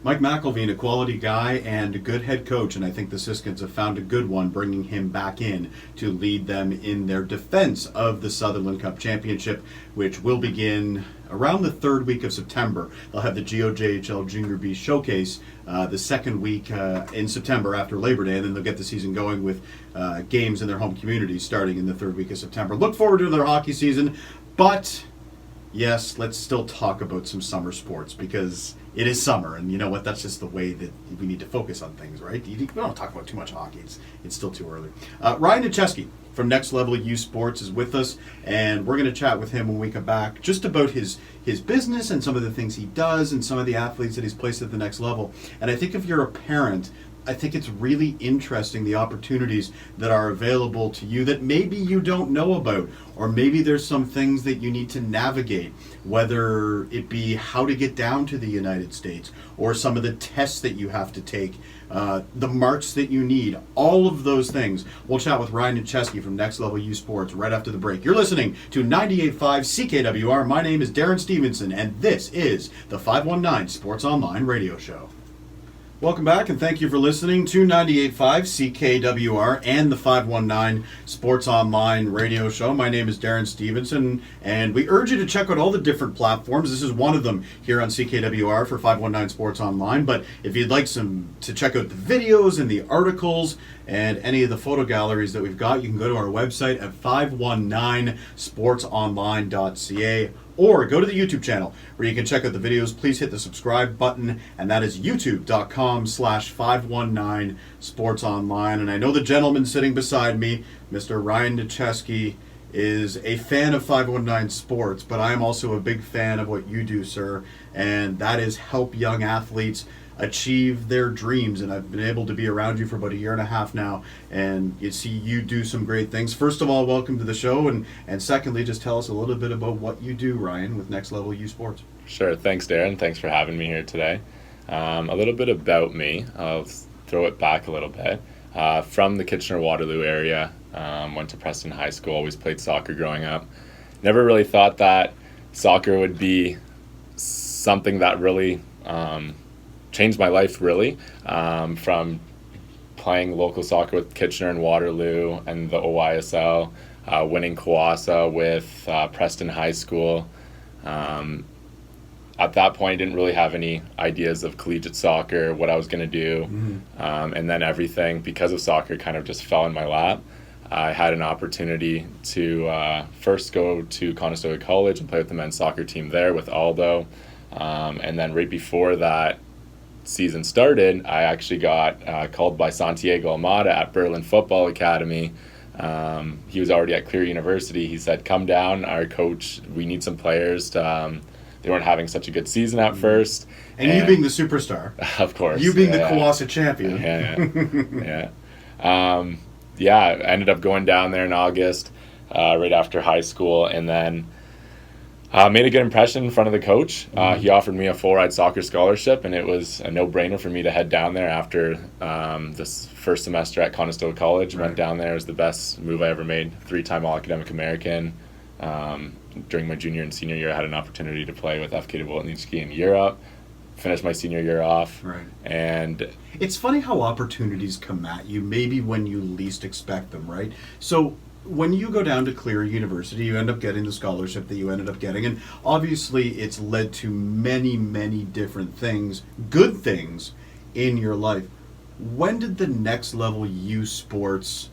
Mike McElveen, a quality guy and a good head coach, and I think the Siskins have found a good one, bringing him back in to lead them in their defense of the Sutherland Cup Championship, which will begin around the third week of September. They'll have the GOJHL Junior B Showcase the second week in September after Labor Day, and then they'll get the season going with games in their home communities starting in the third week of September. Look forward to their hockey season, but yes, let's still talk about some summer sports because it is summer, and you know what? That's just the way that we need to focus on things, right? We don't talk about too much hockey. It's still too early. Ryan Neceski from Next Level U Sports is with us, and we're going to chat with him when we come back just about his business and some of the things he does and some of the athletes that he's placed at the next level. And I think if you're a parent, I think it's really interesting the opportunities that are available to you that maybe you don't know about, or maybe there's some things that you need to navigate, whether it be how to get down to the United States or some of the tests that you have to take, the marks that you need, all of those things. We'll chat with Ryan Neceski from Next Level U Sports right after the break. You're listening to 98.5 CKWR. My name is Darren Stevenson, and this is the 519 Sports Online Radio Show. Welcome back, and thank you for listening to 98.5 CKWR and the 519 Sports Online Radio Show. My name is Darren Stevenson, and we urge you to check out all the different platforms. This is one of them here on CKWR for 519 Sports Online, but if you'd like to check out the videos and the articles and any of the photo galleries that we've got, you can go to our website at 519sportsonline.ca. Or go to the YouTube channel where you can check out the videos. Please hit the subscribe button, and that is youtube.com/519 Sports Online. And I know the gentleman sitting beside me, Mr. Ryan Neceski, is a fan of 519 Sports, but I am also a big fan of what you do, sir, and that is help young athletes achieve their dreams. And I've been able to be around you for about a year and a half now, and you see you do some great things. First of all, welcome to the show, and secondly, just tell us a little bit about what you do, Ryan, with Next Level U Sports. Sure. Thanks, Darren. Thanks for having me here today. A little bit about me. I'll throw it back a little bit. From the Kitchener-Waterloo area, went to Preston High School, always played soccer growing up. Never really thought that soccer would be something that really changed my life, really, from playing local soccer with Kitchener and Waterloo and the OYSL, winning Kawasa with Preston High School. At that point, I didn't really have any ideas of collegiate soccer, what I was going to do, and then everything, because of soccer, kind of just fell in my lap. I had an opportunity to first go to Conestoga College and play with the men's soccer team there with Aldo, and then right before that season started, I actually got called by Santiago Almada at Berlin Football Academy. He was already at Clear University. He said, come down, our coach, we need some players. They weren't having such a good season at first. And you being the superstar. Of course. You being the Kawasa champion. Yeah. I ended up going down there in August, right after high school, and then made a good impression in front of the coach. He offered me a full-ride soccer scholarship, and it was a no-brainer for me to head down there after this first semester at Conestoga College. Right. Went down there. It was the best move I ever made. 3-time All-Academic American. During my junior and senior year, I had an opportunity to play with FK Neceski in Europe. Finished my senior year off. Right. And it's funny how opportunities come at you, maybe when you least expect them, right? So when you go down to Clear University, you end up getting the scholarship that you ended up getting, and obviously it's led to many, many different things, good things, in your life. When did the Next Level U Sports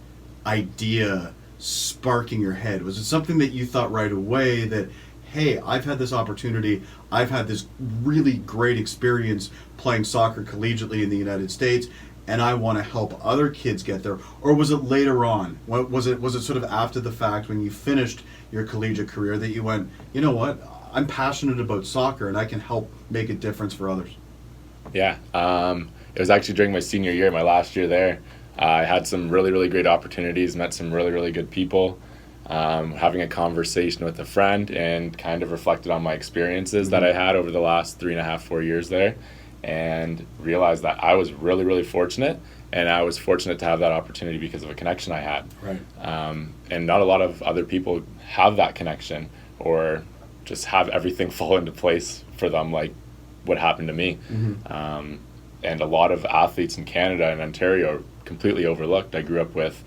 idea spark in your head? Was it something that you thought right away that, hey, I've had this opportunity, I've had this really great experience playing soccer collegiately in the United States, and I want to help other kids get there? Or was it later on? Was it sort of after the fact when you finished your collegiate career that you went, you know what, I'm passionate about soccer and I can help make a difference for others? Yeah, it was actually during my senior year, my last year there. I had some really, really great opportunities, met some really, really good people. Having a conversation with a friend and kind of reflected on my experiences that I had over the last 3.5-4 years there, and realized that I was really, really fortunate, and I was fortunate to have that opportunity because of a connection I had. Right. And not a lot of other people have that connection, or just have everything fall into place for them like what happened to me. And a lot of athletes in Canada and Ontario are completely overlooked. I grew up with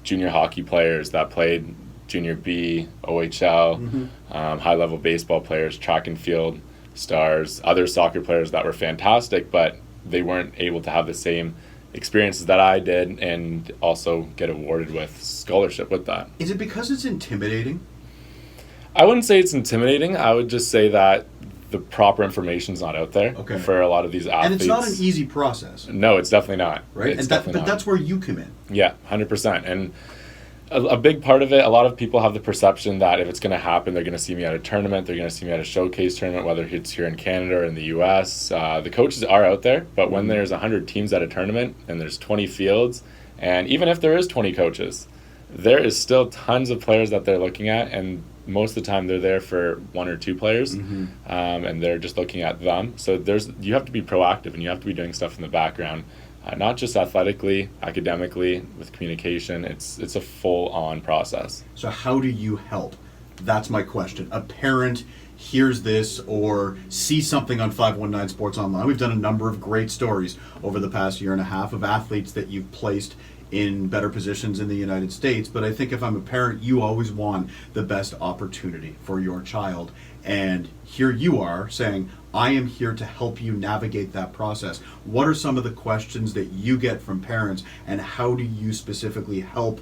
junior hockey players that played junior B, OHL, high-level baseball players, track and field stars, other soccer players that were fantastic, but they weren't able to have the same experiences that I did and also get awarded with scholarship with that. Is it because it's intimidating? I wouldn't say it's intimidating. I would just say that the proper information is not out there for a lot of these athletes. And it's not an easy process. No, it's definitely not. Right? But that's where you come in. Yeah, 100%. And a big part of it, a lot of people have the perception that if it's going to happen, they're going to see me at a tournament, they're going to see me at a showcase tournament, whether it's here in Canada or in the U.S. The coaches are out there, but when there's 100 teams at a tournament and there's 20 fields, and even if there is 20 coaches, there is still tons of players that they're looking at, and most of the time they're there for one or two players, and they're just looking at them. So you have to be proactive, and you have to be doing stuff in the background. Not just athletically, academically, with communication. It's a full-on process. So how do you help? That's my question. A parent hears this or sees something on 519 Sports Online. We've done a number of great stories over the past year and a half of athletes that you've placed in better positions in the United States. But I think if I'm a parent, you always want the best opportunity for your child. And here you are saying, I am here to help you navigate that process. What are some of the questions that you get from parents, and how do you specifically help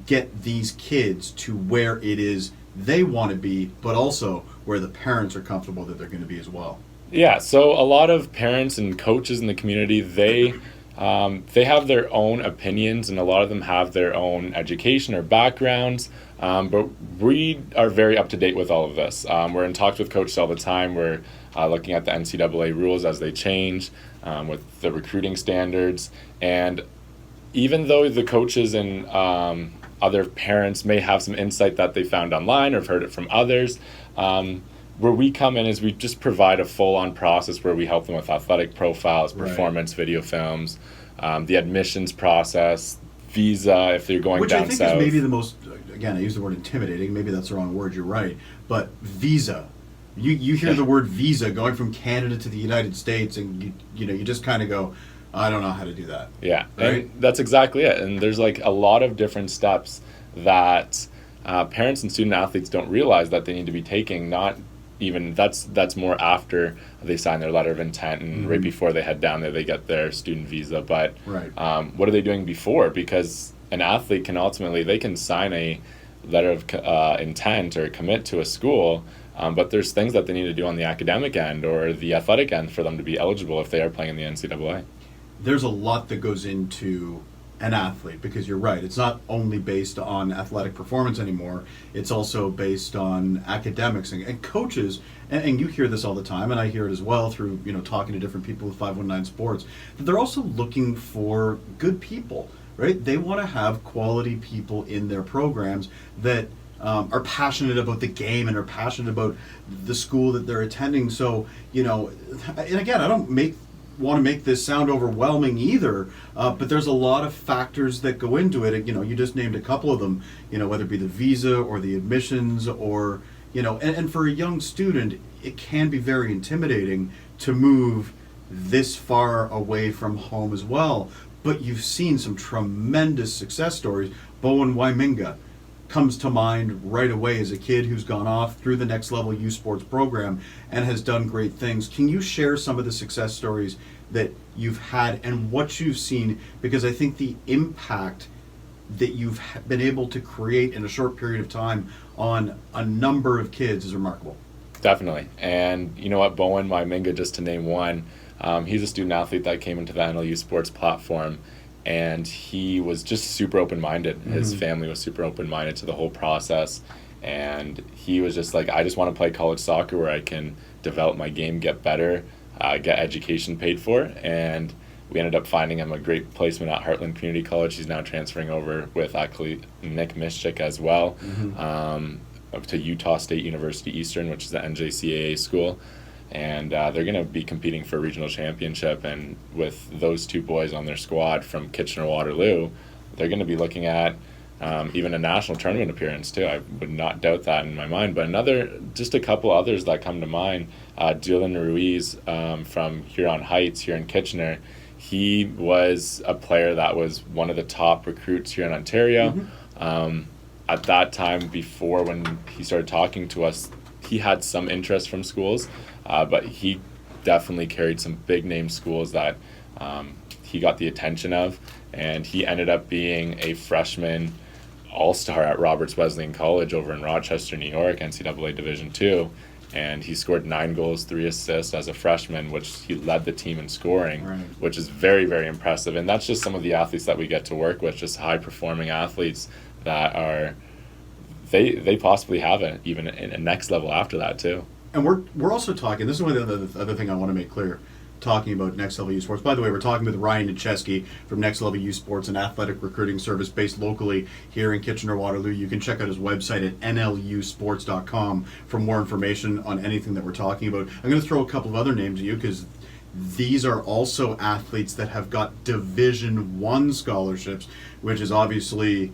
get these kids to where it is they want to be, but also where the parents are comfortable that they're going to be as well? Yeah, so a lot of parents and coaches in the community, they have their own opinions, and a lot of them have their own education or backgrounds, but we are very up to date with all of this. We're in talks with coaches all the time. We're looking at the NCAA rules as they change, with the recruiting standards. And even though the coaches and other parents may have some insight that they found online or have heard it from others, where we come in is we just provide a full-on process where we help them with athletic profiles, performance video films, the admissions process, visa if they're going down south. Which I think is maybe the most, again, I use the word intimidating, maybe that's the wrong word, you're right, but visa. You hear the word visa going from Canada to the United States, and you just kind of go, I don't know how to do that. Yeah, right? And that's exactly it. And there's like a lot of different steps that parents and student athletes don't realize that they need to be taking. Not even that's more after they sign their letter of intent and right before they head down there they get their student visa. But what are they doing before? Because an athlete can ultimately, they can sign a letter of intent or commit to a school, but there's things that they need to do on the academic end or the athletic end for them to be eligible if they are playing in the NCAA. There's a lot that goes into an athlete, because you're right, it's not only based on athletic performance anymore, it's also based on academics and coaches, and you hear this all the time, and I hear it as well through talking to different people with 519 Sports, that they're also looking for good people, right? They want to have quality people in their programs that are passionate about the game and are passionate about the school that they're attending. So and again, I don't want to make this sound overwhelming either, but there's a lot of factors that go into it. You just named a couple of them, whether it be the visa or the admissions or, and for a young student, it can be very intimidating to move this far away from home as well. But you've seen some tremendous success stories. Bowen Waiminga comes to mind right away as a kid who's gone off through the Next Level Youth Sports program and has done great things. Can you share some of the success stories that you've had and what you've seen? Because I think the impact that you've been able to create in a short period of time on a number of kids is remarkable. Definitely. And you know what, Bowen Waiminga, just to name one, he's a student athlete that came into the NLU Sports platform, and he was just super open-minded. His family was super open-minded to the whole process, and he was just like, I just want to play college soccer where I can develop my game, get better, get education paid for, and we ended up finding him a great placement at Heartland Community College. He's now transferring over with actually Nick Mischik as well, to Utah State University Eastern, which is the NJCAA school. And they're going to be competing for a regional championship. And with those two boys on their squad from Kitchener-Waterloo, they're going to be looking at even a national tournament appearance too. I would not doubt that in my mind. But just a couple others that come to mind. Dylan Ruiz from Huron Heights here in Kitchener. He was a player that was one of the top recruits here in Ontario. At that time, before when he started talking to us, he had some interest from schools, but he definitely carried some big name schools that he got the attention of, and he ended up being a freshman all-star at Roberts Wesleyan College over in Rochester, New York, NCAA Division II, and he scored 9 goals, 3 assists as a freshman, which he led the team in scoring, which is very, very impressive. And that's just some of the athletes that we get to work with, just high-performing athletes that are they possibly have even a next level after that too. And we're also talking, this is one of the other thing I want to make clear, talking about Next Level U Sports. By the way, we're talking with Ryan Neceski from Next Level U Sports, an athletic recruiting service based locally here in Kitchener-Waterloo. You can check out his website at nlusports.com for more information on anything that we're talking about. I'm going to throw a couple of other names at you because these are also athletes that have got Division I scholarships, which is obviously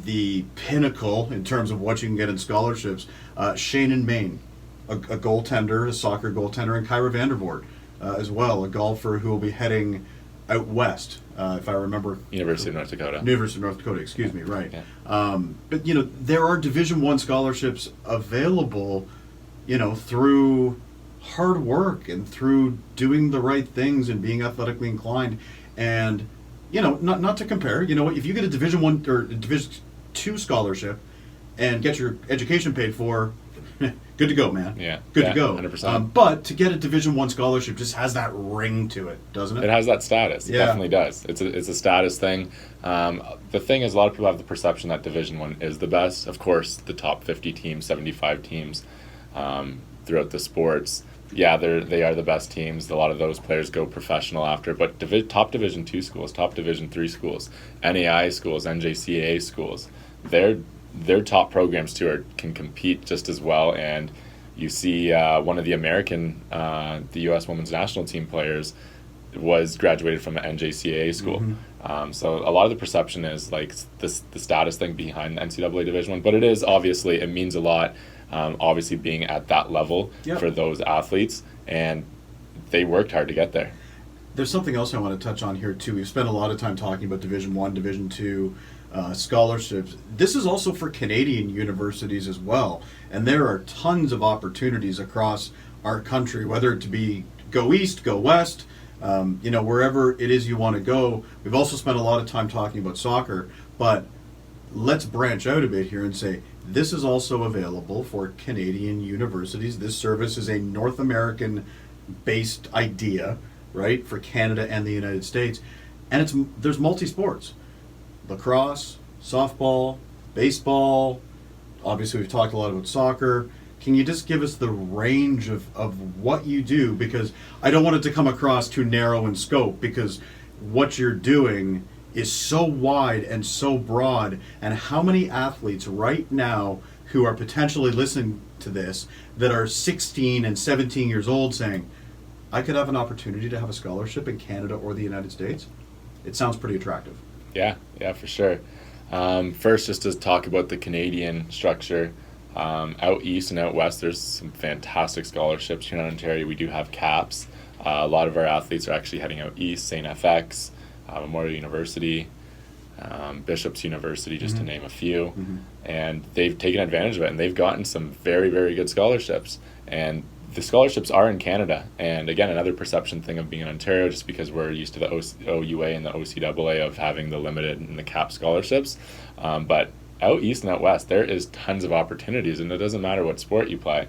the pinnacle in terms of what you can get in scholarships. Shannon Main, a goaltender, a soccer goaltender, and Kyra Vandervoort as well, a golfer who will be heading out west, if I remember. University of North Dakota. University of North Dakota, excuse me, right. Yeah. But, there are Division I scholarships available, through hard work and through doing the right things and being athletically inclined. And, not to compare, if you get a Division I or Division II scholarship and get your education paid for, good to go, man. Yeah. Good to go. 100%. But to get a Division I scholarship just has that ring to it, doesn't it? It has that status. It Yeah. definitely does. It's a status thing. The thing is, a lot of people have the perception that Division I is the best. Of course, the top 50 teams, 75 teams throughout the sports. Yeah, they are the best teams. A lot of those players go professional after. But top Division II schools, top Division III schools, NAI schools, NJCAA schools, their top programs too can compete just as well. And you see one of the the U.S. women's national team players was graduated from an NJCAA school. So a lot of the perception is like the status thing behind the NCAA Division I, but it means a lot. Obviously being at that level for those athletes, and they worked hard to get there. There's something else I want to touch on here too. We've spent a lot of time talking about Division I, Division II scholarships. This is also for Canadian universities as well, and there are tons of opportunities across our country, whether it to be go east, go west, wherever it is you want to go. We've also spent a lot of time talking about soccer, but let's branch out a bit here and say this is also available for Canadian universities. This service is a North American-based idea, right, for Canada and the United States. And there's multi-sports. Lacrosse, softball, baseball. Obviously, we've talked a lot about soccer. Can you just give us the range of what you do? Because I don't want it to come across too narrow in scope, because what you're doing is so wide and so broad. And how many athletes right now who are potentially listening to this that are 16 and 17 years old saying, I could have an opportunity to have a scholarship in Canada or the United States? It sounds pretty attractive. Yeah, for sure. First, just to talk about the Canadian structure. Out east and out west, there's some fantastic scholarships. Here in Ontario, we do have CAPS. A lot of our athletes are actually heading out east, St. FX, Memorial University, Bishop's University, just to name a few. And they've taken advantage of it, and they've gotten some very, very good scholarships. And the scholarships are in Canada. And again, another perception thing of being in Ontario, just because we're used to the OUA and the OCAA of having the limited and the cap scholarships. But out east and out west, there is tons of opportunities, and it doesn't matter what sport you play.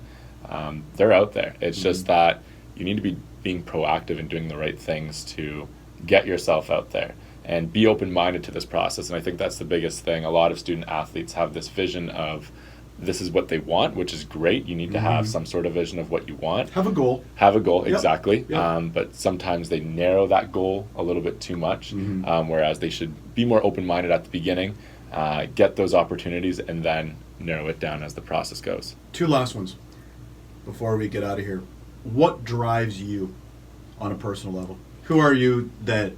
They're out there. It's just that you need to be being proactive and doing the right things to get yourself out there and be open-minded to this process. And I think that's the biggest thing. A lot of student athletes have this vision of this is what they want, which is great. You need to have some sort of vision of what you want. Have a goal. Yep. Exactly. Yep. But sometimes they narrow that goal a little bit too much, whereas they should be more open-minded at the beginning, get those opportunities, and then narrow it down as the process goes. Two last ones before we get out of here. What drives you on a personal level? Who are you that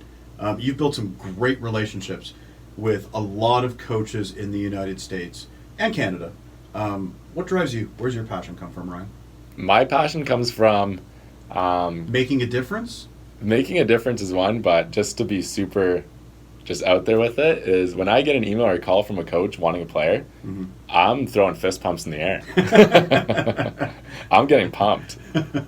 you've built some great relationships with a lot of coaches in the United States and Canada. What drives you? Where's your passion come from, Ryan? My passion comes from Making a difference? making a difference is one, but just to be super just out there with it is when I get an email or a call from a coach wanting a player, I'm throwing fist pumps in the air. I'm getting pumped. But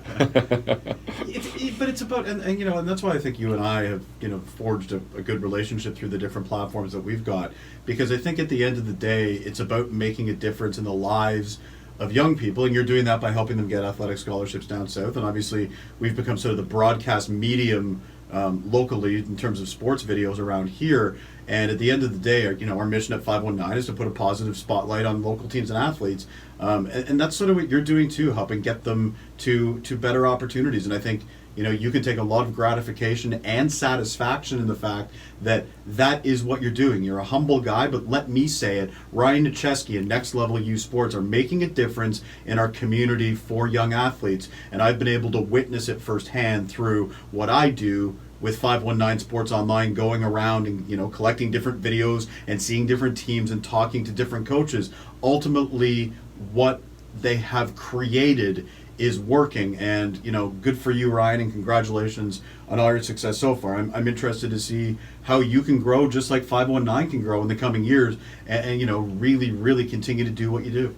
it's about, and you know, and that's why I think you and I have, you know, forged a good relationship through the different platforms that we've got, because I think at the end of the day, it's about making a difference in the lives of young people, and you're doing that by helping them get athletic scholarships down south. And obviously, we've become sort of the broadcast medium locally in terms of sports videos around here. And at the end of the day, you know, our mission at 519 is to put a positive spotlight on local teams and athletes. And that's sort of what you're doing too, helping get them to better opportunities. And I think, you know, you can take a lot of gratification and satisfaction in the fact that that is what you're doing. You're a humble guy, but let me say it, Ryan Neceski and Next Level U Sports are making a difference in our community for young athletes. And I've been able to witness it firsthand through what I do with 519 Sports Online, going around and, you know, collecting different videos and seeing different teams and talking to different coaches. Ultimately, what they have created is working, and, you know, good for you, Ryan, and congratulations on all your success so far. I'm interested to see how you can grow just like 519 can grow in the coming years, and you know, really continue to do what you do.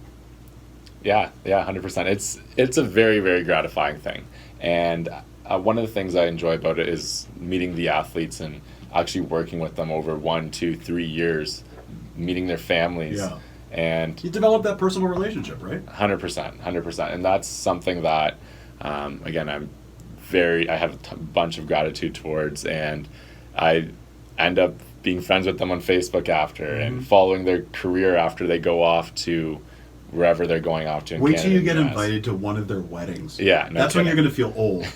Yeah, 100%. It's a very, very gratifying thing. And one of the things I enjoy about it is meeting the athletes and actually working with them over 1, 2, 3 years, meeting their families. Yeah. And you develop that personal relationship, right? 100%. And that's something that, again, I have a bunch of gratitude towards, and I end up being friends with them on Facebook after and following their career after they go off to wherever they're going off to in Wait Canada till you get and US. invited to one of their weddings. Yeah, no That's kidding. when you're going to feel old.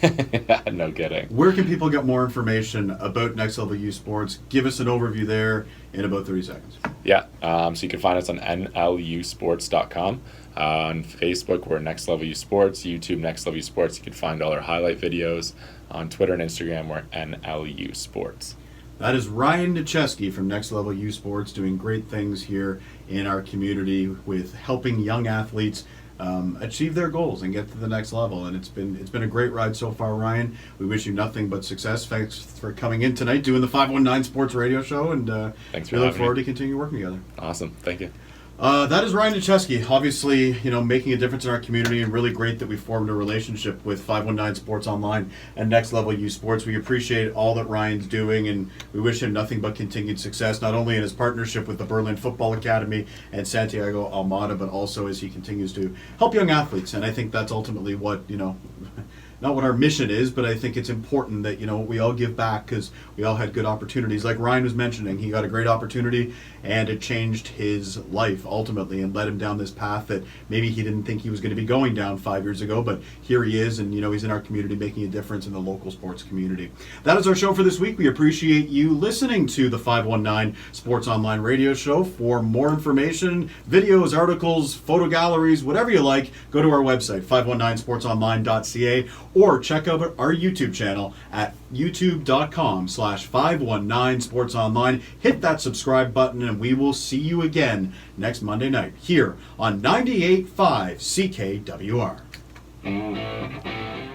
Yeah, no kidding. Where can people get more information about Next Level U Sports? Give us an overview there in about 30 seconds. Yeah, so you can find us on nlusports.com. On Facebook, we're Next Level U Sports. YouTube, Next Level U Sports. You can find all our highlight videos. On Twitter and Instagram, we're NLU Sports. That is Ryan Neceski from Next Level U Sports, doing great things here in our community with helping young athletes achieve their goals and get to the next level. And it's been a great ride so far, Ryan. We wish you nothing but success. Thanks for coming in tonight, doing the 519 Sports Radio Show, and Thanks for we look having forward me. to continue working together. Awesome. Thank you. That is Ryan Neceski, obviously, you know, making a difference in our community, and really great that we formed a relationship with 519 Sports Online and Next Level U Sports. We appreciate all that Ryan's doing, and we wish him nothing but continued success, not only in his partnership with the Berlin Football Academy and Santiago Almada, but also as he continues to help young athletes. And I think that's ultimately what, you know, not what our mission is, but I think it's important that, you know, we all give back, because we all had good opportunities. Like Ryan was mentioning, he got a great opportunity, and it changed his life ultimately and led him down this path that maybe he didn't think he was going to be going down 5 years ago, but here he is, and, you know, he's in our community making a difference in the local sports community. That is our show for this week. We appreciate you listening to the 519 Sports Online Radio Show. For more information, videos, articles, photo galleries, whatever you like, go to our website, 519sportsonline.ca, or check out our YouTube channel at youtube.com/519sportsonline. Hit that subscribe button, and we will see you again next Monday night here on 98.5 CKWR.